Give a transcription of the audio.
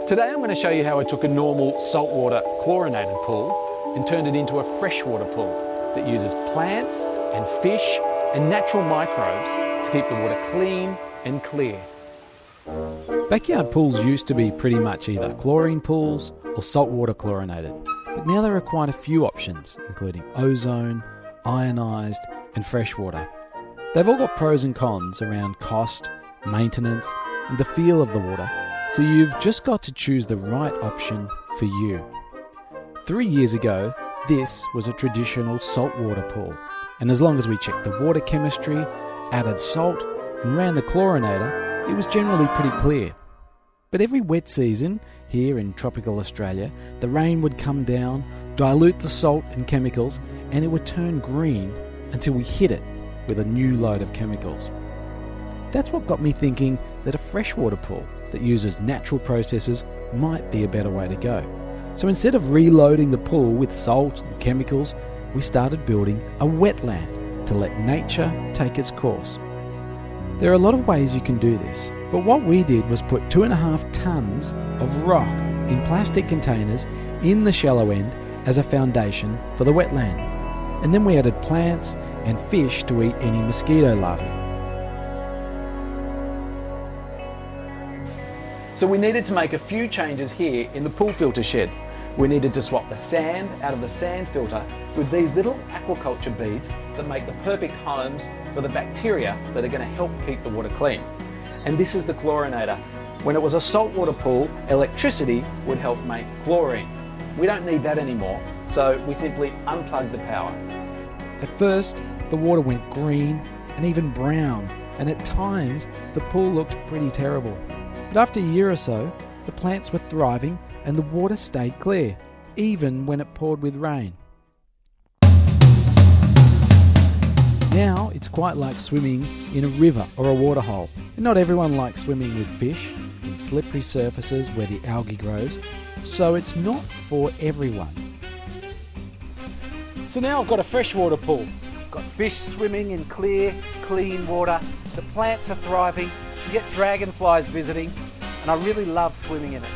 Today I'm going to show you how I took a normal saltwater chlorinated pool and turned it into a freshwater pool that uses plants and fish and natural microbes to keep the water clean and clear. Backyard pools used to be pretty much either chlorine pools or saltwater chlorinated, but now there are quite a few options, including ozone, ionised and freshwater. They've all got pros and cons around cost, maintenance and the feel of the water, so you've just got to choose the right option for you. 3 years ago, this was a traditional saltwater pool, and as long as we checked the water chemistry, added salt and ran the chlorinator, it was generally pretty clear. But every wet season, here in tropical Australia, the rain would come down, dilute the salt and chemicals, and it would turn green until we hit it with a new load of chemicals. That's what got me thinking that a freshwater pool that uses natural processes might be a better way to go. So instead of reloading the pool with salt and chemicals, we started building a wetland to let nature take its course. There are a lot of ways you can do this, but what we did was put 2.5 tons of rock in plastic containers in the shallow end as a foundation for the wetland. And then we added plants and fish to eat any mosquito larvae. So we needed to make a few changes here in the pool filter shed. We needed to swap the sand out of the sand filter with these little aquaculture beads that make the perfect homes for the bacteria that are going to help keep the water clean. And this is the chlorinator. When it was a saltwater pool, electricity would help make chlorine. We don't need that anymore, so we simply unplug the power. At first, the water went green and even brown, and at times the pool looked pretty terrible. But after a year or so, the plants were thriving and the water stayed clear, even when it poured with rain. Now it's quite like swimming in a river or a waterhole. And not everyone likes swimming with fish in slippery surfaces where the algae grows, so it's not for everyone. So now I've got a freshwater pool. I've got fish swimming in clear, clean water. The plants are thriving. You get dragonflies visiting, and I really love swimming in it.